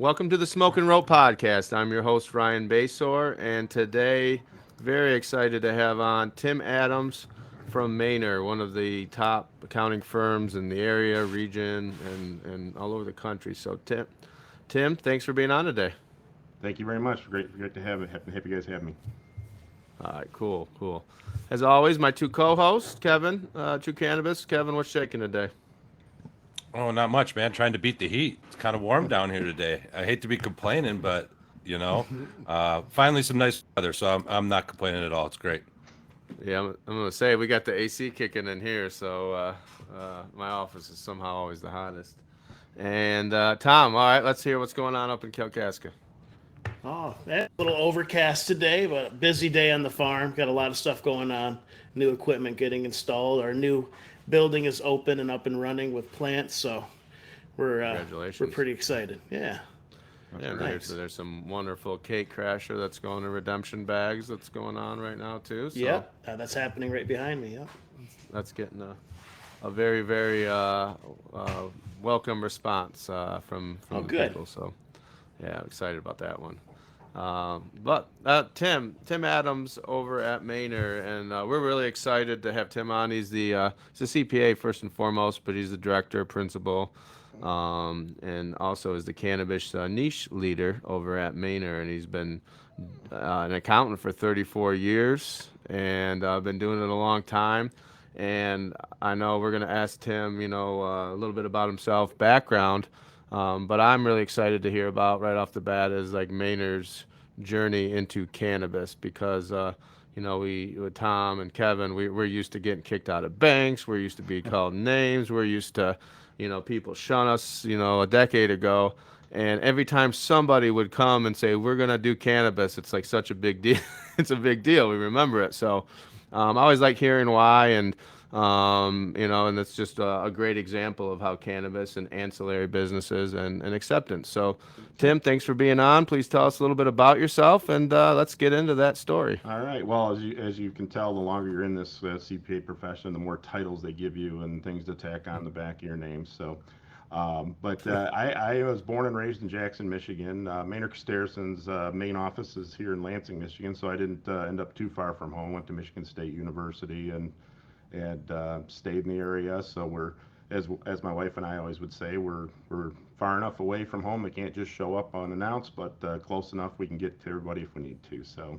Welcome to the Smoke and Rope Podcast. I'm your host, Ryan Basore, and today, very excited to have on Tim Adams from Manor, one of the top accounting firms in the area, region, and all over the country. So, Tim, thanks for being on today. Thank you very much. Great to have it. Happy you guys have me. All right, cool. As always, my two co-hosts, Kevin, Truu Cannabis. Kevin, what's shaking today? Oh, not much, man. Trying to beat the heat. It's kind of warm down here today. I hate to be complaining, but finally some nice weather, so I'm not complaining at all. It's great. Yeah, I'm gonna say we got the AC kicking in here, so my office is somehow always the hottest. And Tom, all right, let's hear what's going on up in Kalkaska. Oh, a little overcast today, but a busy day on the farm. Got a lot of stuff going on. New equipment getting installed. Our new building is open and up and running with plants, so we're Congratulations. pretty excited. Yeah. Yeah, there's some wonderful cake crasher that's going to redemption bags that's going on right now too. So Yep. That's happening right behind me. Yep. that's getting a very welcome response from the good. people. So yeah, I'm excited about that one. But Tim Adams over at Manor, and we're really excited to have Tim on. He's a CPA first and foremost, but he's the director, principal, and also is the cannabis niche leader over at Manor, and he's been an accountant for 34 years, and been doing it a long time. And I know we're gonna ask Tim, a little bit about himself, background. But I'm really excited to hear about right off the bat is like Maynard's journey into cannabis because we with Tom and Kevin we're used to getting kicked out of banks. We're used to be called names. We're used to people shun us a decade ago. And every time somebody would come and say we're gonna do cannabis, it's like such a big deal. It's a big deal. We remember it. So I always like hearing why and it's just a great example of how cannabis and ancillary businesses and acceptance. So, Tim, thanks for being on. Please tell us a little bit about yourself, and let's get into that story. All right. Well, as you can tell, the longer you're in this CPA profession, the more titles they give you and things to tack on the back of your name. So, I was born and raised in Jackson, Michigan. Maynard Costerisan's main office is here in Lansing, Michigan, so I didn't end up too far from home. Went to Michigan State University and stayed in the area. So as my wife and I always would say, we're far enough away from home. We can't just show up unannounced, but close enough we can get to everybody if we need to. So,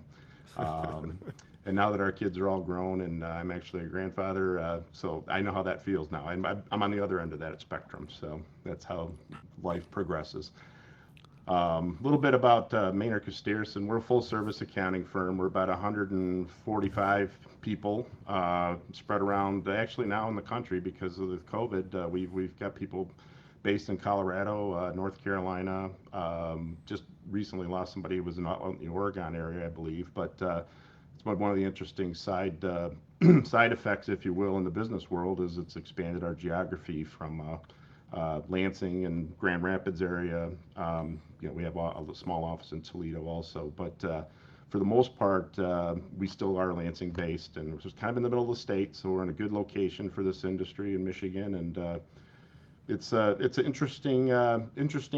um, and now that our kids are all grown and I'm actually a grandfather, so I know how that feels now. I'm on the other end of that spectrum. So that's how life progresses. A little bit about Maynard Costerisan. We're a full service accounting firm. We're about 145 people spread around actually now in the country because of the COVID. We've got people based in Colorado, North Carolina. Just recently lost somebody who was out in the Oregon area, I believe. But it's one of the interesting side effects, if you will, in the business world is it's expanded our geography from Lansing and Grand Rapids area. We have a small office in Toledo also, but for the most part, we still are Lansing based, and we're just kind of in the middle of the state, so we're in a good location for this industry in Michigan, and it's an interesting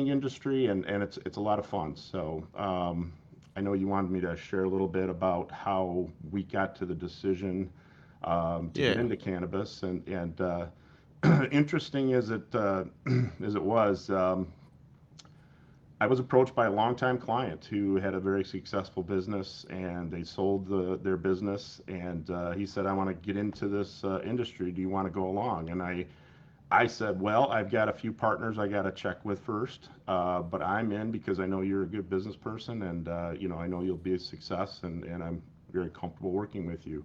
industry, and it's a lot of fun. So I know you wanted me to share a little bit about how we got to the decision to get Yeah. into cannabis, and interesting as it as it was, I was approached by a longtime client who had a very successful business, and they sold their business, and he said, "I want to get into this industry. Do you want to go along?" And I said, "Well, I've got a few partners I got to check with first, but I'm in because I know you're a good business person, and I know you'll be a success, and I'm very comfortable working with you."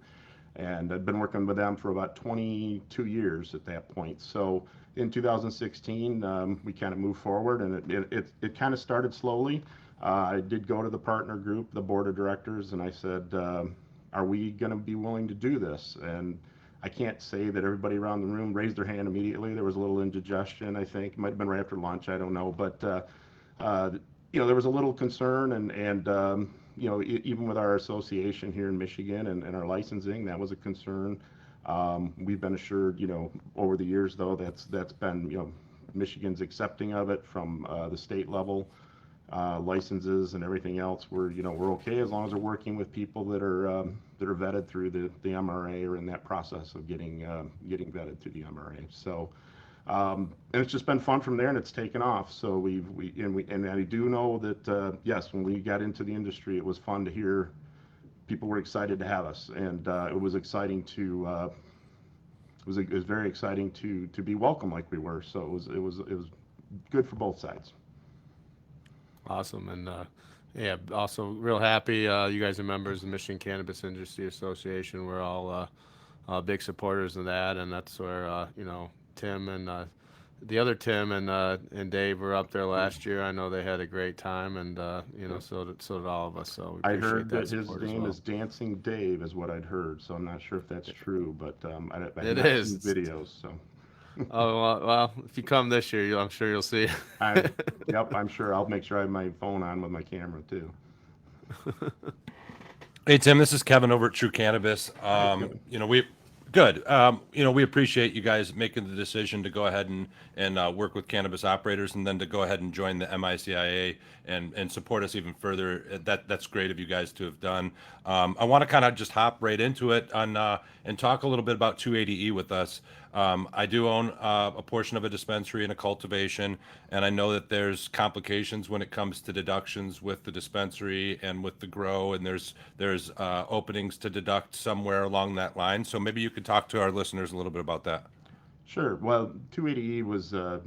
And I've been working with them for about 22 years at that point. So in 2016, we kind of moved forward, and it kind of started slowly. I did go to the partner group, the board of directors, and I said, "Are we going to be willing to do this?" And I can't say that everybody around the room raised their hand immediately. There was a little indigestion, I think. It might have been right after lunch, I don't know. But there was a little concern, and even with our association here in Michigan and our licensing, that was a concern. We've been assured, over the years, though, that's been, Michigan's accepting of it from the state level. licenses and everything else, we're okay as long as we're working with people that are vetted through the MRA or in that process of getting vetted through the MRA. So, and it's just been fun from there, and it's taken off. So and I do know that yes, when we got into the industry, it was fun to hear people were excited to have us, and it was exciting to. It was very exciting to be welcome like we were. So it was good for both sides. Awesome. And yeah, also real happy you guys are members of the Michigan Cannabis Industry Association. We're all big supporters of that, and that's where Tim and the other Tim and Dave were up there last year. I know they had a great time, and so did all of us. So we I appreciate heard that his support as name well. is Dancing Dave, is what I'd heard. So I'm not sure if that's true, but I've It not is. seen videos. So Oh well, if you come this year, I'm sure you'll see. yep, I'm sure. I'll make sure I have my phone on with my camera too. Hey Tim, this is Kevin over at Truu Cannabis. Kevin. We good. We appreciate you guys making the decision to go ahead and work with cannabis operators, and then to go ahead and join the MICIA and support us even further. That's great of you guys to have done. I want to kind of just hop right into it and talk a little bit about 280E with us. I do own a portion of a dispensary and a cultivation, and I know that there's complications when it comes to deductions with the dispensary and with the grow, and there's openings to deduct somewhere along that line. So maybe you could talk to our listeners a little bit about that. Sure. Well, 280E was, I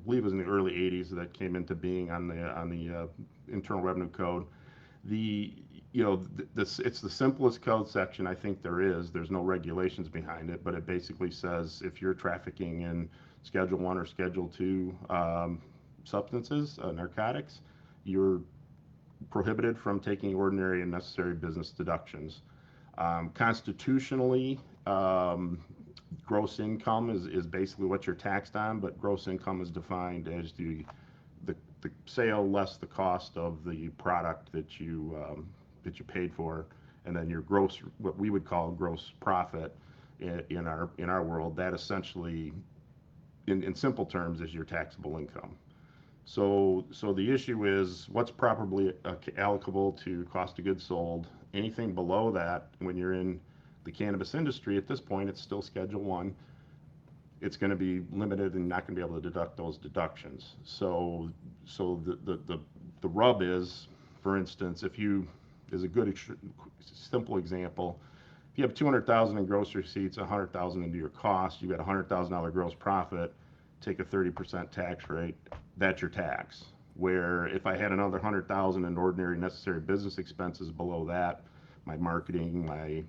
believe, it was in the early '80s that came into being on the Internal Revenue Code. It's the simplest code section I think there is. There's no regulations behind it, but it basically says if you're trafficking in Schedule 1 or Schedule 2 substances, narcotics, you're prohibited from taking ordinary and necessary business deductions. Constitutionally, gross income is basically what you're taxed on, but gross income is defined as the sale less the cost of the product that you paid for, and then your gross, what we would call gross profit in our world, that essentially, in simple terms, is your taxable income. So the issue is what's properly allocable to cost of goods sold. Anything below that, when you're in the cannabis industry, at this point, it's still Schedule 1. It's going to be limited and not going to be able to deduct those deductions. So the rub is, for instance, is a good simple example. If you have $200,000 in gross receipts, $100,000 into your cost, you got $100,000 gross profit, take a 30% tax rate, that's your tax. Where if I had another $100,000 in ordinary necessary business expenses below that, my marketing, my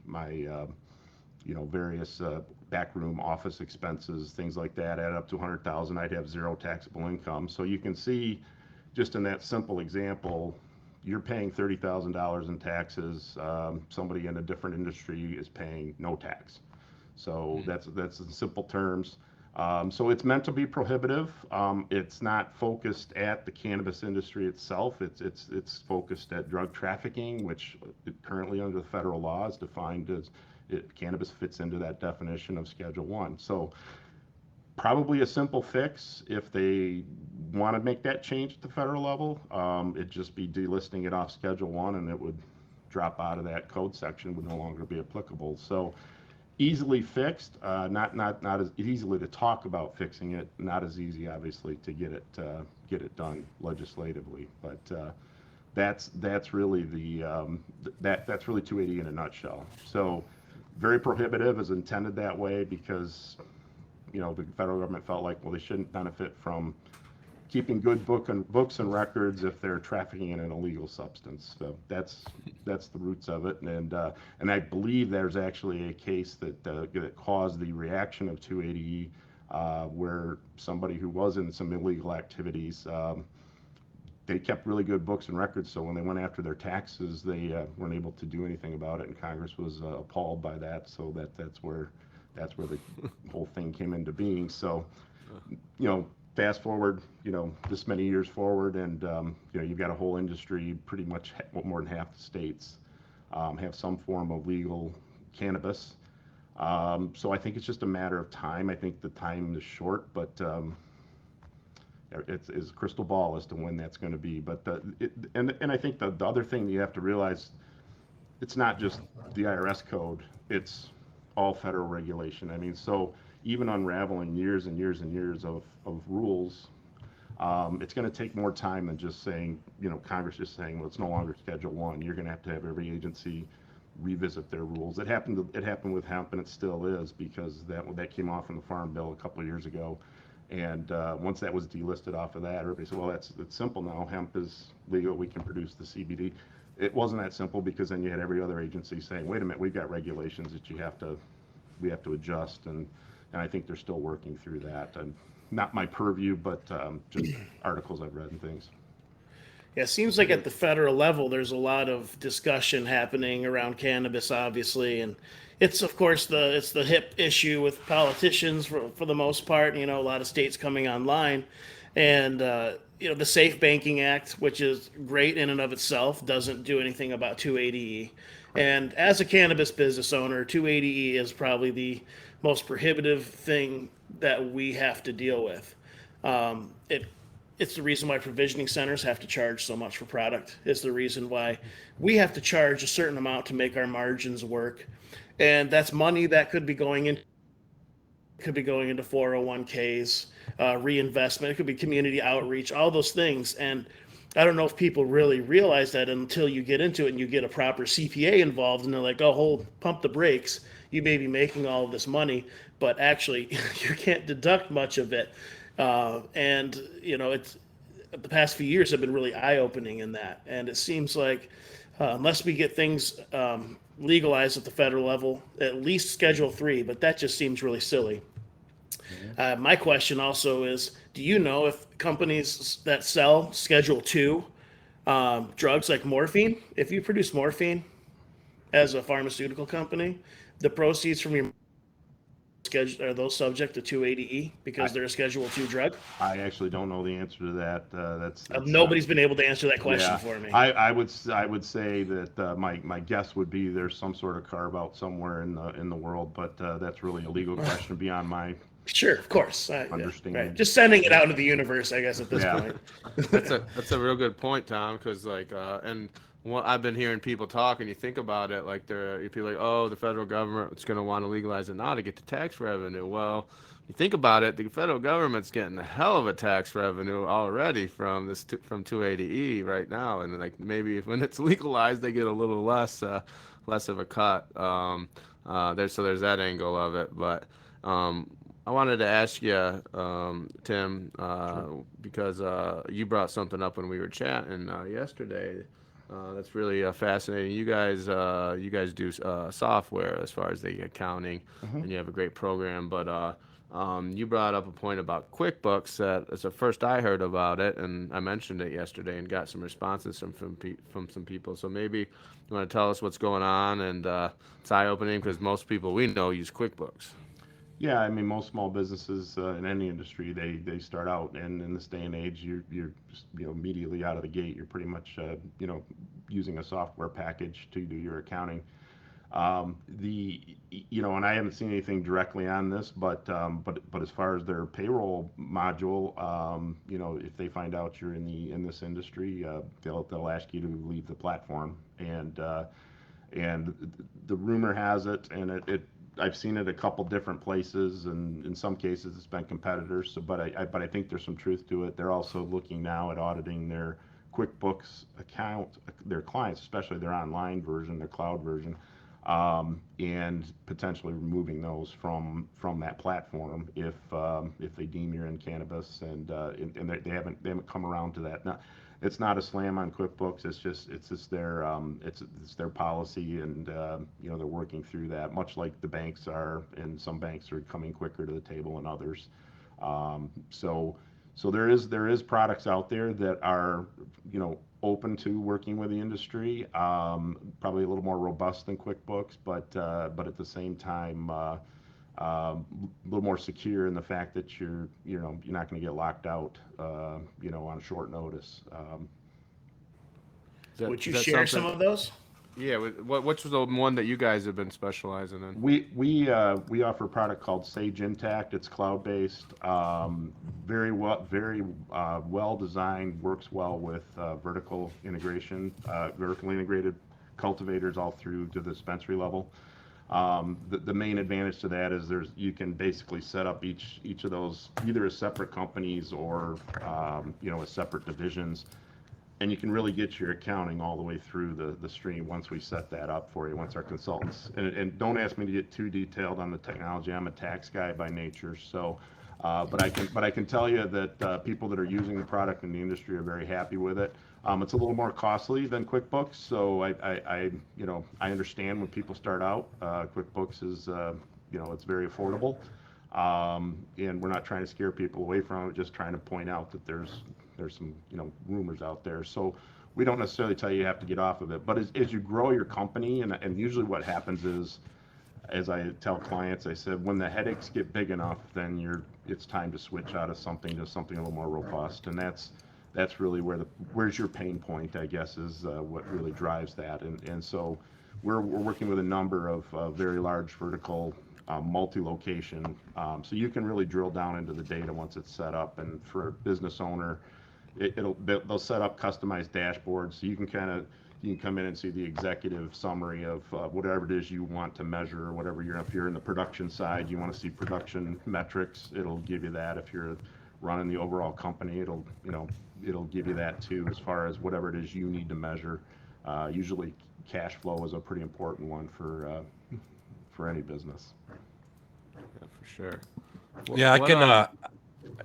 various backroom office expenses, things like that, add up to $100,000, I'd have zero taxable income. So you can see, just in that simple example, you're paying $30,000 in taxes. Somebody in a different industry is paying no tax. So that's in simple terms. So it's meant to be prohibitive. It's not focused at the cannabis industry itself. It's focused at drug trafficking, which currently under the federal law is defined as cannabis fits into that definition of Schedule 1. So probably a simple fix if they want to make that change at the federal level. It'd just be delisting it off Schedule 1, and it would drop out of that code section, would no longer be applicable. So easily fixed, not as easily to talk about fixing it, not as easy obviously to get it done legislatively. But that's really that's really 280 in a nutshell. So very prohibitive is intended that way because the federal government felt like, well, they shouldn't benefit from keeping good books and records if they're trafficking in an illegal substance. So that's the roots of it, and I believe there's actually a case that caused the reaction of 280E, where somebody who was in some illegal activities, they kept really good books and records, so when they went after their taxes, they weren't able to do anything about it, and Congress was appalled by that. So that's where the whole thing came into being. So fast forward, this many years forward, and you've got a whole industry. Pretty much more than half the states have some form of legal cannabis. So I think it's just a matter of time. I think the time is short, but it's crystal ball as to when that's going to be. But and I think the other thing that you have to realize, it's not just the IRS code, it's all federal regulation. I mean, so even unraveling years and years and years of rules, it's going to take more time than just saying, Congress just saying, well, it's no longer Schedule 1. You're going to have every agency revisit their rules. It happened with hemp, and it still is, because that came off in the Farm Bill a couple of years ago. And once that was delisted off of that, everybody said, well, it's simple now. Hemp is legal. We can produce the CBD. It wasn't that simple, because then you had every other agency saying, wait a minute, we've got regulations that we have to adjust. And I think they're still working through that. And not my purview, but just articles I've read and things. Yeah, it seems like at the federal level, there's a lot of discussion happening around cannabis, obviously, and it's of course it's the hip issue with politicians for the most part. A lot of states coming online, and the Safe Banking Act, which is great in and of itself, doesn't do anything about 280E. And as a cannabis business owner, 280E is probably the most prohibitive thing that we have to deal with. It's the reason why provisioning centers have to charge so much for product. It's the reason why we have to charge a certain amount to make our margins work. And that's money that could be going into 401ks, reinvestment. It could be community outreach, all those things. And I don't know if people really realize that until you get into it and you get a proper CPA involved, and they're like, oh, pump the brakes. You may be making all of this money, but actually you can't deduct much of it. It's the past few years have been really eye-opening in that. And it seems like unless we get things legalized at the federal level, at least Schedule 3, but that just seems really silly. My question also is, do you know if companies that sell Schedule 2 drugs like morphine, if you produce morphine as a pharmaceutical company, the proceeds from your schedule, are those subject to 280E because they're a Schedule 2 drug? I actually don't know the answer to that. That's Nobody's been able to answer that question for me. I would say that my guess would be there's some sort of carve out somewhere in the world, but that's really a legal question beyond my Sure, of course. understanding. Right. Just sending it out into the universe, I guess, at this point. That's a real good point, Tom, because and what I've been hearing people talk, and you think about it, like people like, oh, the federal government is going to want to legalize it now to get the tax revenue. Well, you think about it, the federal government's getting a hell of a tax revenue already from 280E right now, and like maybe when it's legalized, they get a little less of a cut. There's that angle of it, but. I wanted to ask you, Tim, because you brought something up when we were chatting yesterday. That's really fascinating. You guys do software as far as the accounting, and you have a great program. But you brought up a point about Quickbooks that it's the first I heard about it, and I mentioned it yesterday and got some responses from some people. So maybe you want to tell us what's going on, and it's eye-opening because most people we know use Quickbooks. Yeah, I mean, most small businesses in any industry, they start out, and in this day and age, you're just, immediately out of the gate, you're pretty much using a software package to do your accounting. And I haven't seen anything directly on this, but as far as their payroll module, if they find out you're in this industry, they'll ask you to leave the platform, and the rumor has it, and I've seen it a couple different places, and in some cases it's been competitors. So, but I think there's some truth to it. They're also looking now at auditing their QuickBooks account, their clients, especially their online version, their cloud version, and potentially removing those from that platform if they deem you're in cannabis, and they haven't come around to that. Now, it's not a slam on QuickBooks. It's just their policy, and they're working through that, much like the banks are, and some banks are coming quicker to the table than others. So there is products out there that are open to working with the industry, probably a little more robust than QuickBooks, but at the same time a little more secure in the fact that you're not going to get locked out on short notice. Would you share some of those? Yeah, which was the one that you guys have been specializing in? We offer a product called Sage Intact. It's cloud-based, very well designed, works well with vertical integration, vertically integrated cultivators all through to the dispensary level. The main advantage to that is you can basically set up each of those either as separate companies or as separate divisions, and you can really get your accounting all the way through the stream once we set that up for you, once our consultants, and don't ask me to get too detailed on the technology. I'm a tax guy by nature, so, but I can tell you that people that are using the product in the industry are very happy with it. It's a little more costly than QuickBooks, so I understand when people start out. QuickBooks is, it's very affordable. And we're not trying to scare people away from it, just trying to point out that there's some, rumors out there. So we don't necessarily tell you have to get off of it. But as you grow your company, and usually what happens is, as I tell clients, I said, when the headaches get big enough, then it's time to switch out of something to something a little more robust. And that's really where's your pain point, I guess, is what really drives that. And so we're working with a number of very large vertical multi-location, so you can really drill down into the data once it's set up. And for a business owner, they'll set up customized dashboards, so you can come in and see the executive summary of whatever it is you want to measure, or whatever if you're in the production side, you want to see production metrics, it'll give you that. If you're running the overall company, it'll give you that too, as far as whatever it is you need to measure. Usually cash flow is a pretty important one for any business. Yeah, for sure. Yeah, I can.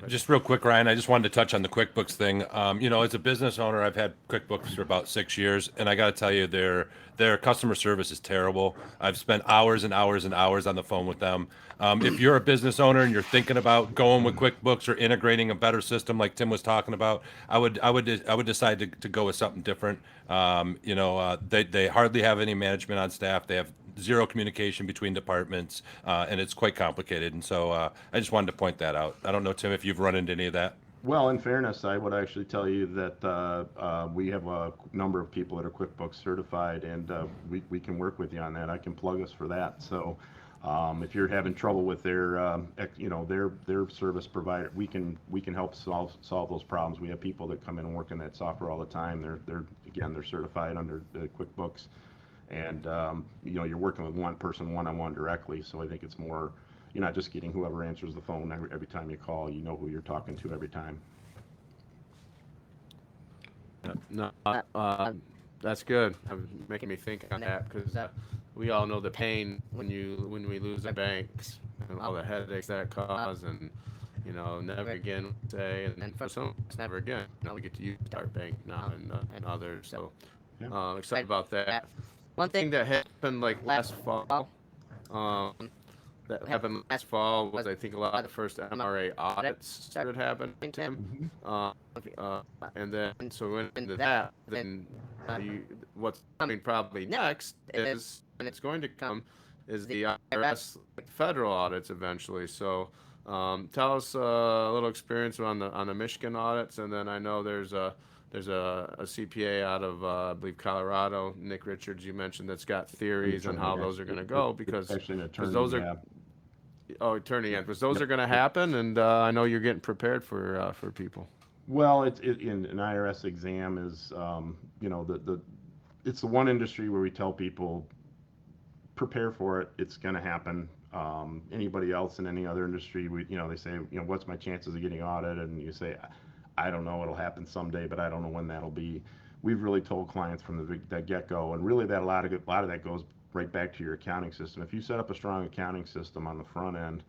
Just real quick, Ryan, I just wanted to touch on the QuickBooks thing. As a business owner, I've had QuickBooks for about 6 years, and I got to tell you, their customer service is terrible. I've spent hours and hours and hours on the phone with them. If you're a business owner and you're thinking about going with QuickBooks or integrating a better system like Tim was talking about, I would decide to go with something different. They hardly have any management on staff. They have zero communication between departments, and it's quite complicated. And so I just wanted to point that out. I don't know, Tim, if you've run into any of that. Well, in fairness, I would actually tell you that we have a number of people that are QuickBooks certified, and we can work with you on that. I can plug us for that. So if you're having trouble with their service provider, we can help solve those problems. We have people that come in and work in that software all the time. They're certified under the QuickBooks, and you're working with one person one-on-one directly. So I think it's more. You're not just getting whoever answers the phone every time you call. You know who you're talking to every time. No, that's good. Making me think on that, because we all know the pain when we lose our banks and all the headaches that cause, and never again say, and for some it's never again. Now we get to use our bank now, and others. So excited about that. One thing that happened like last fall. That happened last fall was, I think, a lot of the first MRA audits started happening, Tim. And then, so we went into that. Then what's coming probably next is, and it's going to come, is the IRS federal audits eventually. So tell us a little experience on the Michigan audits, and then I know there's a CPA out of I believe Colorado, Nick Richards, you mentioned, that's got theories on how those are going to go, because those are attorney, because those are going to happen, and I know you're getting prepared for people. Well, in an IRS exam is it's the one industry where we tell people prepare for it. It's going to happen. Anybody else in any other industry, they say, what's my chances of getting audited? And you say, I don't know, it'll happen someday, but I don't know when that'll be. We've really told clients from the get-go, and really that a lot of that goes right back to your accounting system. If you set up a strong accounting system on the front end,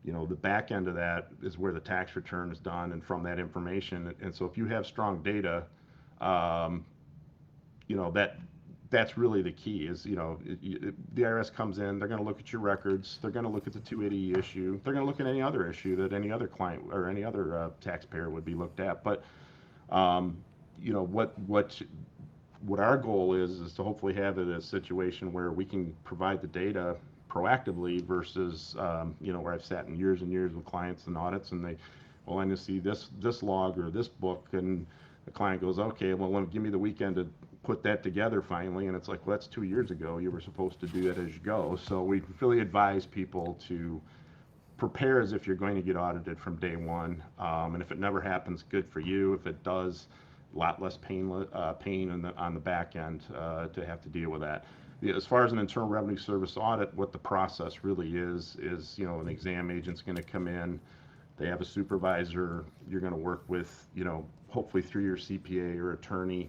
the back end of that is where the tax return is done, and from that information. And so if you have strong data, that's really the key. Is the IRS comes in, they're going to look at your records, they're going to look at the 280E issue, they're going to look at any other issue that any other client or any other taxpayer would be looked at. But what our goal is to hopefully have it a situation where we can provide the data proactively versus where I've sat in years and years with clients and audits, and I just see this log or this book, and the client goes, okay, well, give me the weekend to put that together finally, and it's like, well, that's 2 years ago. You were supposed to do that as you go. So we really advise people to prepare as if you're going to get audited from day one. And if it never happens, good for you. If it does, a lot less pain on the back end to have to deal with that. As far as an Internal Revenue Service audit, what the process really is an exam agent's going to come in. They have a supervisor. You're going to work with, hopefully through your CPA or attorney.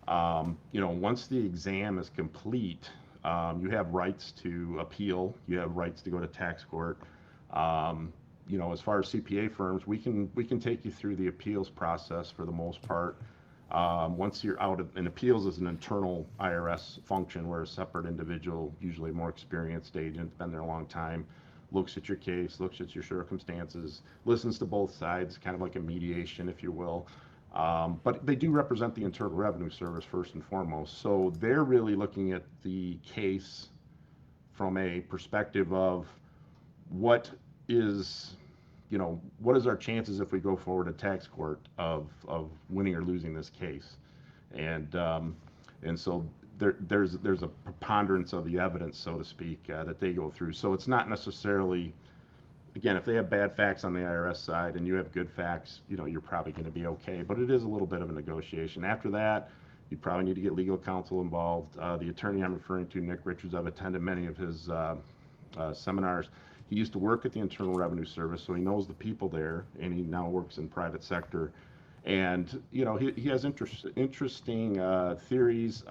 Once the exam is complete, you have rights to appeal. You have rights to go to tax court. As far as CPA firms, we can take you through the appeals process for the most part. Once you're out and appeals is an internal IRS function where a separate individual, usually a more experienced agent, been there a long time, looks at your case, looks at your circumstances, listens to both sides, kind of like a mediation, if you will. But they do represent the Internal Revenue Service first and foremost. So they're really looking at the case from a perspective of what is our chances if we go forward to tax court of winning or losing this case, and so there's a preponderance of the evidence, so to speak, that they go through. So it's not necessarily, again, if they have bad facts on the IRS side and you have good facts, you're probably going to be okay. But it is a little bit of a negotiation. After that, you probably need to get legal counsel involved. The attorney I'm referring to, Nick Richards, I've attended many of his seminars. He used to work at the Internal Revenue Service, so he knows the people there, and he now works in private sector. And he has interesting theories,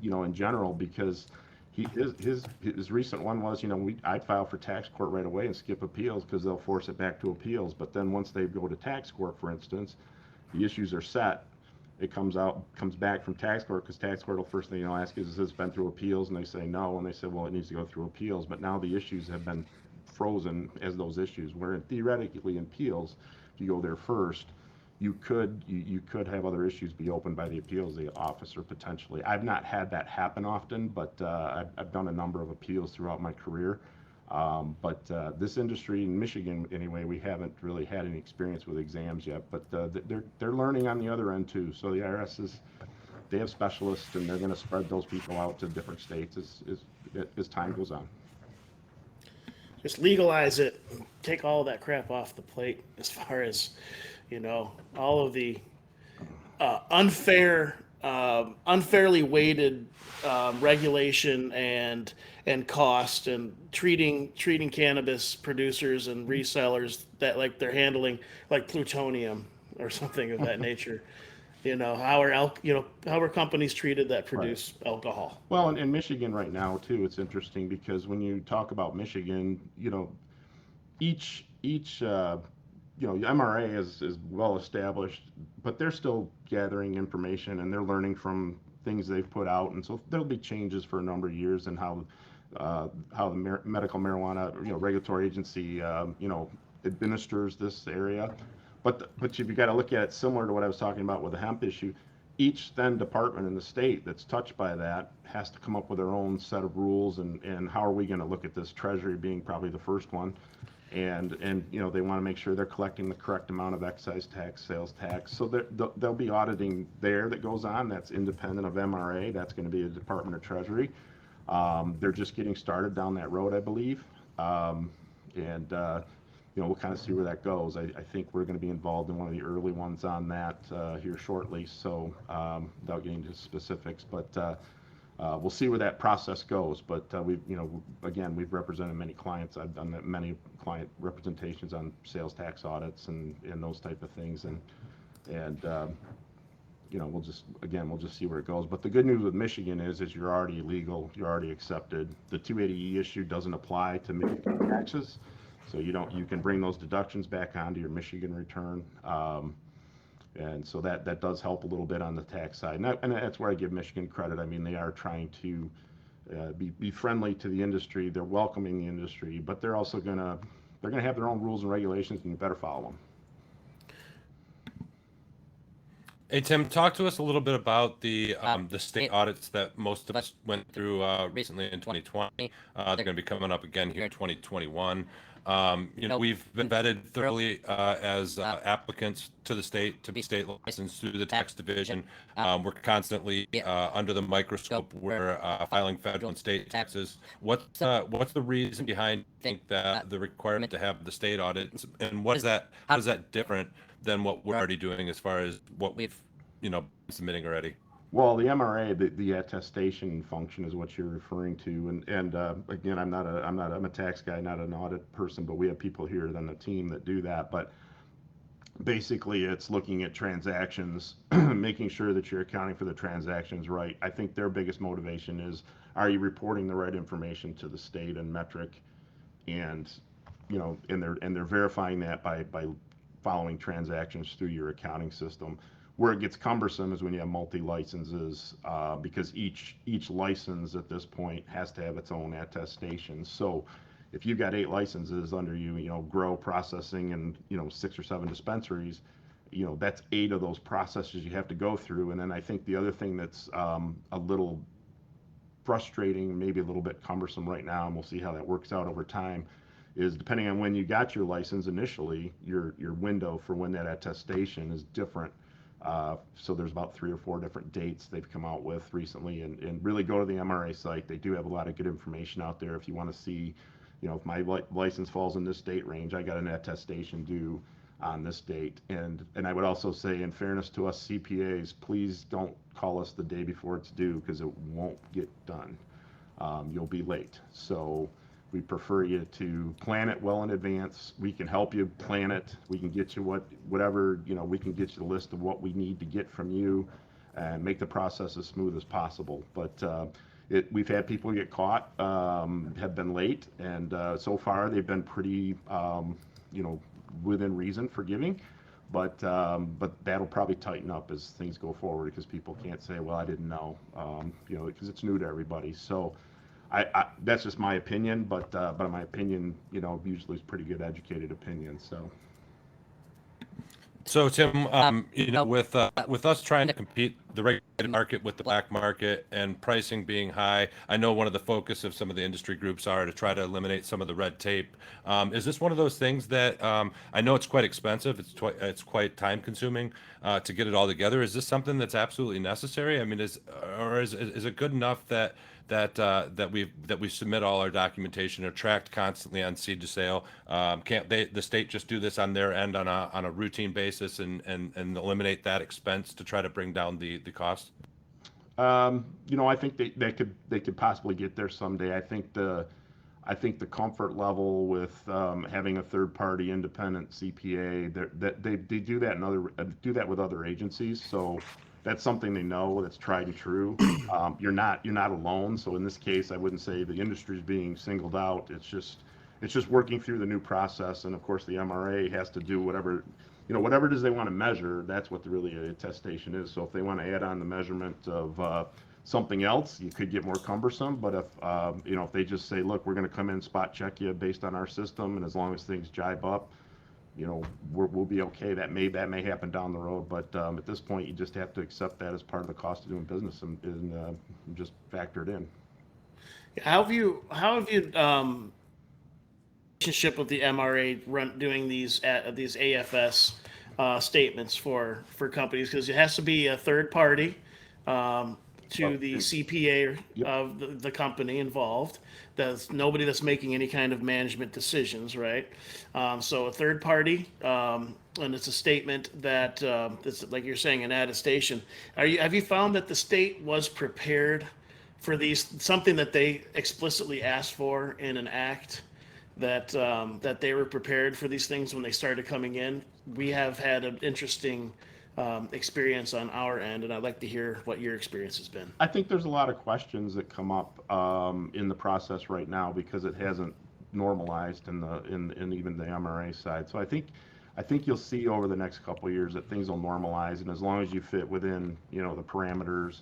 in general, because his recent one was, I'd file for tax court right away and skip appeals because they'll force it back to appeals. But then once they go to tax court, for instance, the issues are set. It comes back from tax court, because tax court will first thing ask is this been through appeals? And they say no, and they say, well, it needs to go through appeals. But now the issues have been frozen as those issues, where theoretically in appeals, if you go there first, you could have other issues be opened by the appeals officer potentially. I've not had that happen often, but I've done a number of appeals throughout my career. But this industry in Michigan, anyway, we haven't really had any experience with exams yet. But they're learning on the other end too. So the IRS they have specialists, and they're going to spread those people out to different states as time goes on. Just legalize it, take all that crap off the plate as far as, all of the unfairly weighted regulation and cost, and treating cannabis producers and resellers that like they're handling like plutonium or something of that nature. How are companies treated that produce alcohol? Well, in Michigan right now too, it's interesting because when you talk about Michigan, each MRA is well established, but they're still gathering information and they're learning from things they've put out, and so there'll be changes for a number of years in how the medical marijuana regulatory agency administers this area. But you've got to look at it similar to what I was talking about with the hemp issue. Each then department in the state that's touched by that has to come up with their own set of rules, and how are we going to look at this, Treasury being probably the first one. And they want to make sure they're collecting the correct amount of excise tax, sales tax. So there'll be auditing there that goes on. That's independent of MRA. That's going to be the Department of Treasury. They're just getting started down that road, I believe. We'll kind of see where that goes. I think we're going to be involved in one of the early ones on that here shortly. So without getting into specifics, but we'll see where that process goes. But we've represented many clients. I've done many client representations on sales tax audits and those type of things. And we'll just see where it goes. But the good news with Michigan is you're already legal, you're already accepted. The 280E issue doesn't apply to Michigan taxes. So you can bring those deductions back onto your Michigan return, and so that does help a little bit on the tax side. And that's where I give Michigan credit. I mean, they are trying to be friendly to the industry. They're welcoming the industry, but they're also gonna have their own rules and regulations, and you better follow them. Hey Tim, talk to us a little bit about the state audits that most of us went through recently in 2020. They're going to be coming up again here in 2021. We've been vetted thoroughly as applicants to the state to be state licensed through the tax division. We're constantly under the microscope. We're filing federal and state taxes. What's the reason behind think that the requirement to have the state audit, and how is that different than what we're already doing as far as what we've submitting already? Well, the MRA, the attestation function is what you're referring to, and again, I'm a tax guy, not an audit person, but we have people here on the team that do that. But basically, it's looking at transactions, making sure that you're accounting for the transactions right. I think their biggest motivation is, are you reporting the right information to the state and metric, and they're verifying that by following transactions through your accounting system. Where it gets cumbersome is when you have multi-licenses, because each license at this point has to have its own attestation. So if you've got 8 licenses under you, grow, processing, and 6 or 7 dispensaries, that's 8 of those processes you have to go through. And then I think the other thing that's a little frustrating, maybe a little bit cumbersome right now, and we'll see how that works out over time, is depending on when you got your license initially, your window for when that attestation is different. So there's about 3 or 4 different dates they've come out with recently, and really go to the MRA site. They do have a lot of good information out there. If you want to see, if my license falls in this date range, I got an attestation due on this date. And I would also say, in fairness to us CPAs, please don't call us the day before it's due, because it won't get done. You'll be late. So we prefer you to plan it well in advance. We can help you plan it. We can get you whatever, we can get you the list of what we need to get from you and make the process as smooth as possible. But we've had people get caught, have been late, and so far they've been pretty, within reason forgiving. But that'll probably tighten up as things go forward, because people can't say, well, I didn't know, because it's new to everybody. So that's just my opinion, but my opinion, usually is pretty good educated opinion. So Tim, with us trying to compete the regulated market with the black market and pricing being high, I know one of the focus of some of the industry groups are to try to eliminate some of the red tape. Is this one of those things that I know it's quite expensive, it's quite time consuming to get it all together? Is this something that's absolutely necessary? I mean, is it good enough that we submit all our documentation, are tracked constantly on seed to sale? Can't the state just do this on their end on a routine basis and eliminate that expense to try to bring down the cost? I think they could possibly get there someday. I think the comfort level with having a third-party independent CPA, they do that with other agencies. So that's something they know, that's tried and true. You're not alone. So in this case, I wouldn't say the industry is being singled out. It's just working through the new process, and of course the MRA has to do whatever it is they want to measure. That's what really a attestation is. So if they want to add on the measurement of something else, you could get more cumbersome. But if they just say, look, we're going to come in and spot check you based on our system, and as long as things jibe up, we'll be okay. That may happen down the road, but at this point, you just have to accept that as part of the cost of doing business and just factor it in. How have you relationship with the MRA doing these AFS statements for companies? Because it has to be a third party to the CPA of the company involved. There's nobody that's making any kind of management decisions, right? So a third party, and it's a statement that it's like you're saying, an attestation. Have you found that the state was prepared for these, something that they explicitly asked for in an act, that they were prepared for these things when they started coming in? We have had an interesting experience on our end, and I'd like to hear what your experience has been. I think there's a lot of questions that come up in the process right now because it hasn't normalized in even the MRA side. So I think you'll see over the next couple of years that things will normalize, and as long as you fit within the parameters,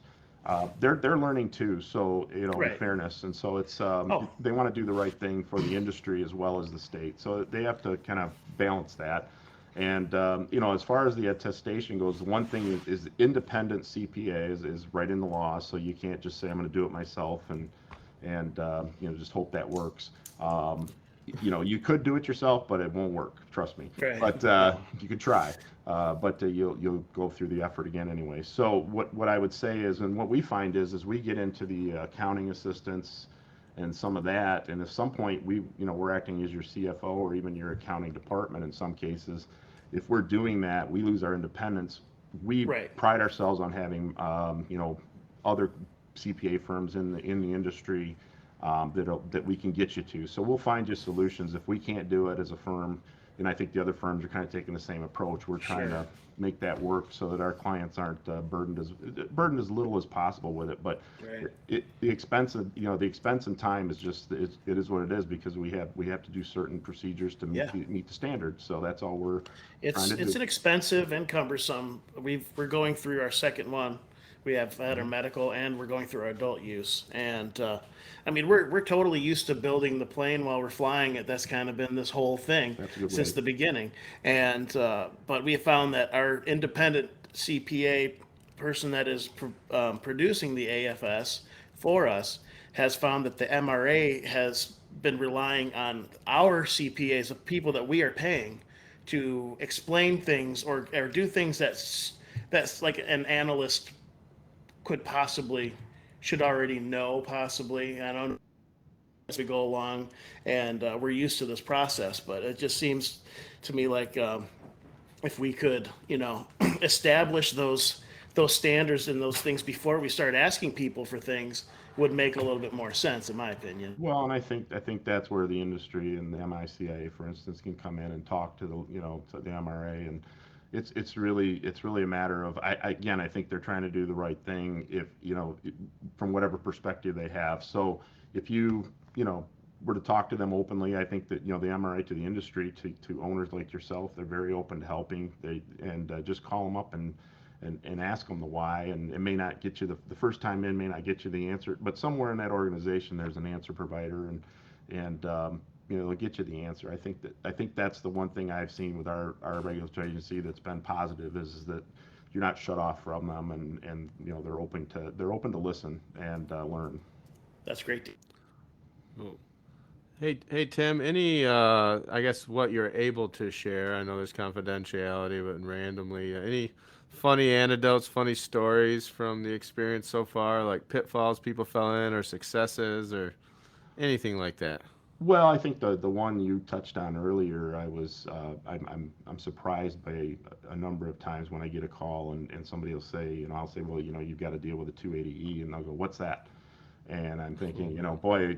they're learning too. So Right. in fairness, and so it's they want to do the right thing for the industry as well as the state. So they have to kind of balance that. And as far as the attestation goes, one thing is independent CPA is right in the law, so you can't just say I'm going to do it myself and just hope that works. you could do it yourself, but it won't work. Trust me. Right. But you could try. But you'll go through the effort again anyway. So what I would say is, and what we find is we get into the accounting assistants and some of that, and at some point we're acting as your CFO or even your accounting department in some cases. If we're doing that, we lose our independence. We Right. pride ourselves on having other CPA firms in the industry that we can get you to. So we'll find you solutions. If we can't do it as a firm, and I think the other firms are kind of taking the same approach. We're trying Sure. to make that work so that our clients aren't burdened as little as possible with it. But Right. the expense of the expense and time is just it is what it is, because we have to do certain procedures to Yeah. meet the standards. So that's all we're It's trying to do. an expensive and cumbersome. We're going through our second one. We have had our medical, and we're going through our adult use. And I mean, we're totally used to building the plane while we're flying it. That's kind of been this whole thing That's a good since way. the beginning. And but we have found that our independent CPA person that is producing the AFS for us has found that the MRA has been relying on our CPAs, the people that we are paying, to explain things or do things that's like an analyst could possibly should already know possibly. I don't know, as we go along, and we're used to this process, but it just seems to me like if we could establish those standards and those things before we start asking people for things would make a little bit more sense, in my opinion. Well, and I think that's where the industry and the MICIA, for instance, can come in and talk to to the MRA, and it's really a matter of again, I think they're trying to do the right thing if from whatever perspective they have. So if were to talk to them openly, I think that the MRA, to the industry, to owners like yourself, they're very open to helping. Just call them up and ask them the why, and it may not get you the first time in, may not get you the answer, but somewhere in that organization there's an answer provider, and they'll get you the answer. I think that's the one thing I've seen with our regulatory agency that's been positive is that you're not shut off from them, and they're open to listen and learn. That's great. Cool. Hey Tim, any I guess what you're able to share? I know there's confidentiality, but randomly, any funny anecdotes, funny stories from the experience so far, like pitfalls people fell in, or successes, or anything like that? Well, I think the one you touched on earlier, I'm surprised by a number of times when I get a call and somebody will say, I'll say, well, you've got to deal with a 280E, and they'll go, what's that? And I'm thinking, boy,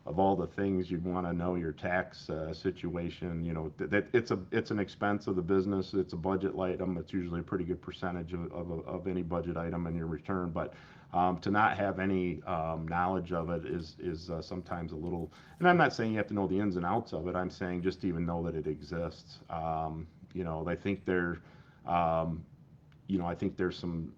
of all the things you'd want to know, your tax situation, that it's an expense of the business. It's a budget item. It's usually a pretty good percentage of any budget item in your return. But to not have any knowledge of it is sometimes a little. And I'm not saying you have to know the ins and outs of it. I'm saying just to even know that it exists. I think I think there's some.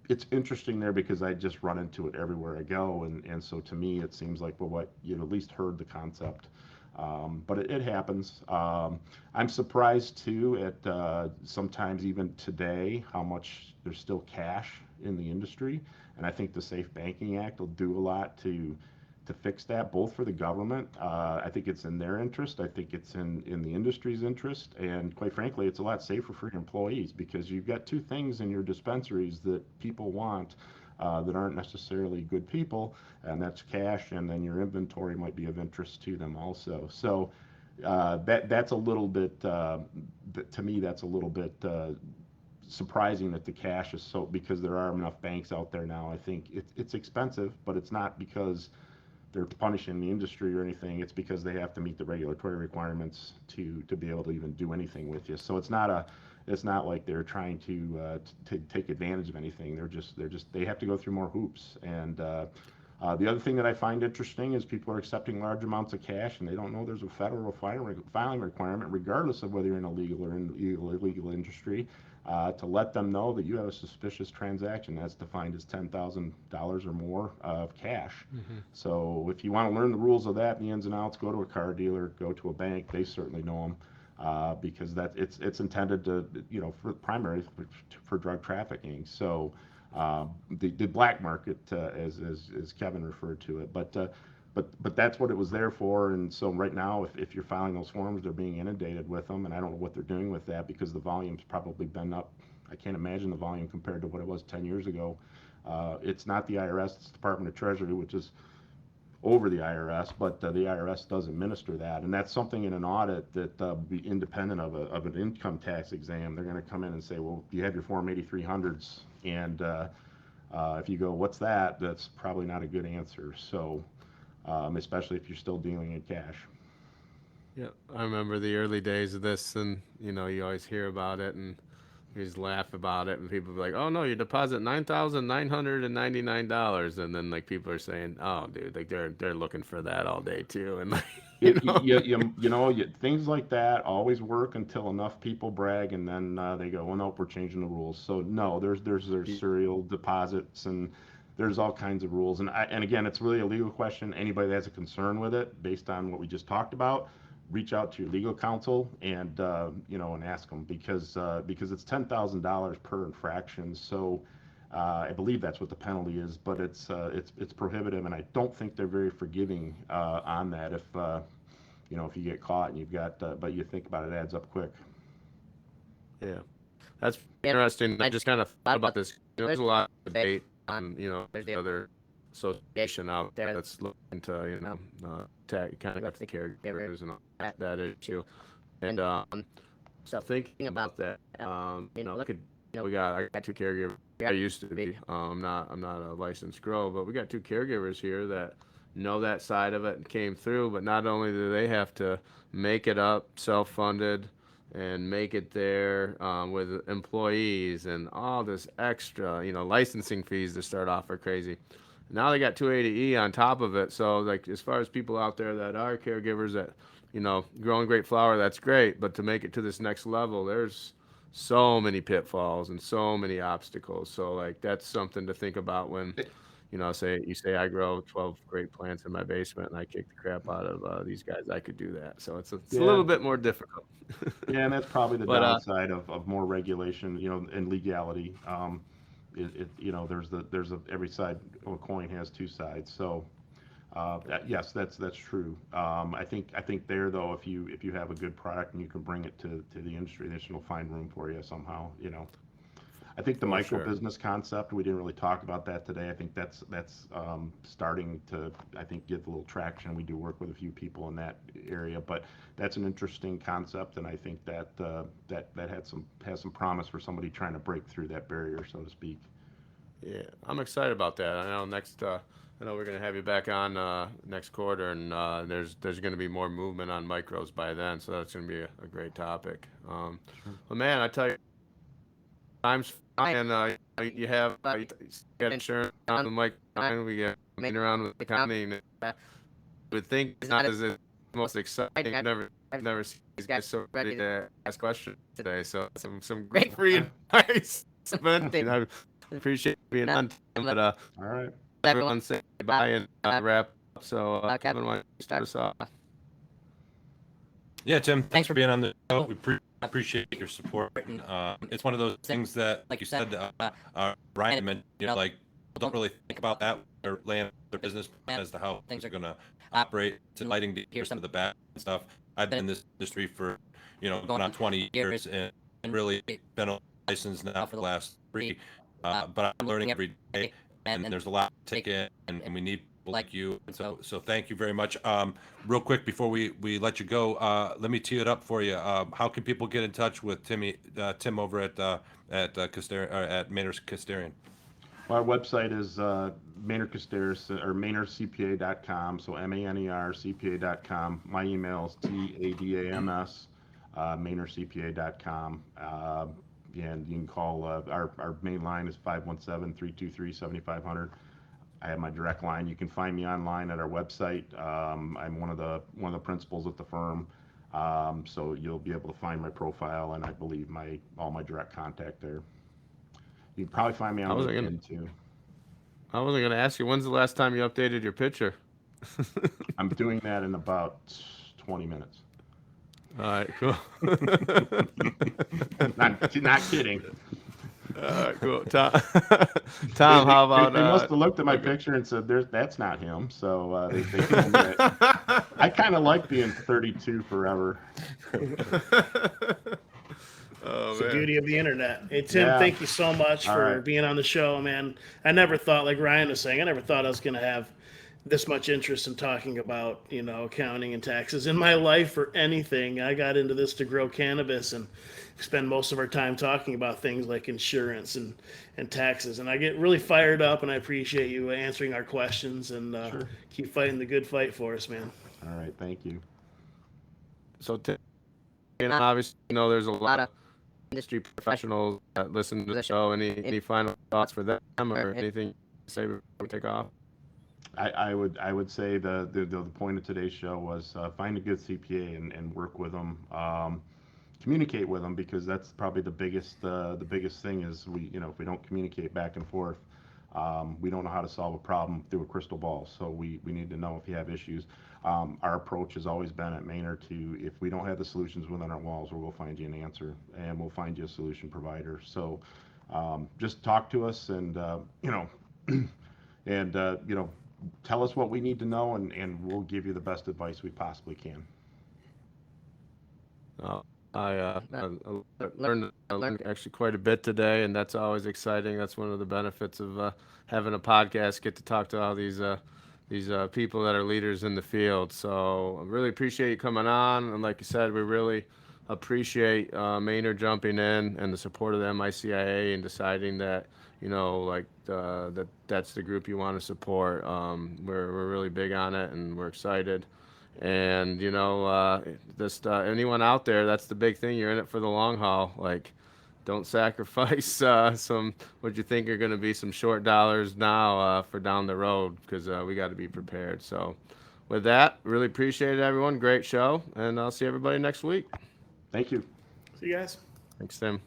It's interesting there because I just run into it everywhere I go, and so to me it seems like, well, what at least heard the concept, but it happens. I'm surprised too at sometimes even today how much there's still cash in the industry, and I think the Safe Banking Act will do a lot to fix that, both for the government. I think it's in their interest. I think it's in the industry's interest. And quite frankly, it's a lot safer for your employees because you've got two things in your dispensaries that people want that aren't necessarily good people, and that's cash, and then your inventory might be of interest to them also. So that's a little bit, to me, that's a little bit surprising that the cash is so, because there are enough banks out there now. I think it's expensive, but it's not because they're punishing the industry or anything. It's because they have to meet the regulatory requirements to be able to even do anything with you. So it's not like they're trying to take advantage of anything. They have to go through more hoops. And the other thing that I find interesting is people are accepting large amounts of cash, and they don't know there's a federal filing requirement, regardless of whether you're in a legal or illegal industry, to let them know that you have a suspicious transaction. That's defined as $10,000 or more of cash. Mm-hmm. So if you want to learn the rules of that and the ins and outs, go to a car dealer, go to a bank. They certainly know them, because it's intended to, for primary for drug trafficking. So the black market, as Kevin referred to it. But but that's what it was there for. And so right now, if you're filing those forms, they're being inundated with them, and I don't know what they're doing with that because the volume's probably been up. I can't imagine the volume compared to what it was 10 years ago. It's not the IRS, it's the Department of Treasury, which is over the IRS, but the IRS does administer that, and that's something in an audit that be independent of an income tax exam. They're going to come in and say, well, you have your Form 8300s, and if you go, what's that? That's probably not a good answer. So, especially if you're still dealing in cash. Yeah, I remember the early days of this, and you always hear about it, and you just laugh about it, and people be like, "Oh no, you deposit $9,999," and then like people are saying, "Oh, dude, like they're looking for that all day too," and like Things like that always work until enough people brag, and then they go, "Well, nope, we're changing the rules." So no, there's serial deposits, and there's all kinds of rules. And again, it's really a legal question. Anybody that has a concern with it, based on what we just talked about, reach out to your legal counsel and and ask them because it's $10,000 per infraction. So. I believe that's what the penalty is, but it's prohibitive, and I don't think they're very forgiving on that. If you get caught and you've got, but you think about it, it adds up quick. yeah, that's interesting. I just kind of thought about this. There's a lot of debate on there's the other association out there that's looking to kind of got the caregivers and all that issue, and so thinking about that, look at I got two caregivers. I used to be. I'm not a licensed grow, but we got two caregivers here that know that side of it and came through. But not only do they have to make it up, self-funded, and make it there with employees and all this extra, licensing fees to start off are crazy. Now they got 280E on top of it. So like as far as people out there that are caregivers that growing great flower, that's great. But to make it to this next level, there's so many pitfalls and so many obstacles. So like that's something to think about when say I grow 12 great plants in my basement and I kick the crap out of these guys. I could do that. So it's a Yeah. little bit more difficult. Yeah, and that's probably the But downside of more regulation, and legality. There's every side of a coin has two sides. So, yes, that's true. I think there though, if you have a good product and you can bring it to the industry, they'll find room for you somehow. I think the For micro sure. business concept, we didn't really talk about that today. I think that's starting to get a little traction. We do work with a few people in that area, but that's an interesting concept, and I think that has some promise for somebody trying to break through that barrier, so to speak. Yeah, I'm excited about that. I know I know we're gonna have you back on next quarter, and there's gonna be more movement on micros by then, so that's gonna be a great topic. But man, I tell you, time's fine, and you have you got insurance on the mic, and we get messing around with the county. And would think it's not as the most exciting. I've never seen these guys so ready to ask questions today. So some great free advice. But I appreciate you being on. But All right. everyone say bye and wrap up. So Kevin, why don't you start us off? Yeah, Tim, thanks for being on the show. We appreciate your support. It's one of those things that, like you said, Ryan mentioned, like, people don't really think about that or laying their business plan as to how things are going to operate. It's enlightening to hear some of the bad stuff. I've been in this industry for, going on 20 years and really been a license now for the last 3. But I'm learning every day, and there's a lot to take in, and we need people like you. And so thank you very much. Real quick before we let you go, let me tee it up for you. How can people get in touch with Tim over at Costerisan, at Maynard Costerisan? Our website is Maynard Costerisan or MaynardCPA.com. So ManerCPA.com. My email is TADAMS MaynardCPA.com. And you can call our main line is 517-323-7500. I have my direct line. You can find me online at our website. I'm one of the principals at the firm, so you'll be able to find my profile and I believe all my direct contact there. You can probably find me on LinkedIn too. I wasn't gonna ask you, when's the last time you updated your picture? I'm doing that in about 20 minutes. All right, cool. Not kidding. All right, cool. Tom, Tom, how about They must have looked at my okay. picture and said, "That's not him." So they told me that. I kind of like being 32 forever. Oh It's the man. beauty of the internet. Hey, Tim, Yeah. thank you so much All for right. being on the show, man. I never thought, like Ryan was saying, I never thought I was going to have this much interest in talking about, accounting and taxes in my life or anything. I got into this to grow cannabis and spend most of our time talking about things like insurance and taxes. And I get really fired up, and I appreciate you answering our questions and Sure. keep fighting the good fight for us, man. All right. Thank you. So, Tim, obviously, there's a lot of industry professionals that listen to the show. Any final thoughts for them or anything to say before we take off? I would say the point of today's show was find a good CPA and work with them. Communicate with them, because that's probably the biggest thing is if we don't communicate back and forth, we don't know how to solve a problem through a crystal ball. So we need to know if you have issues. Our approach has always been at Maynard to, if we don't have the solutions within our walls, we'll find you an answer and we'll find you a solution provider. So just talk to us and and tell us what we need to know, and we'll give you the best advice we possibly can. Uh, I learned actually quite a bit today, and that's always exciting. That's one of the benefits of having a podcast. Get to talk to all these people that are leaders in the field. So I really appreciate you coming on, and like you said, we really appreciate Maynard jumping in and the support of the MICIA and deciding that that's the group you want to support. We're really big on it, and we're excited. And just anyone out there, that's the big thing. You're in it for the long haul. Like, don't sacrifice some what you think are going to be some short dollars now for down the road, because we got to be prepared. So, with that, really appreciate it, everyone. Great show, and I'll see everybody next week. Thank you. See you guys. Thanks, Tim.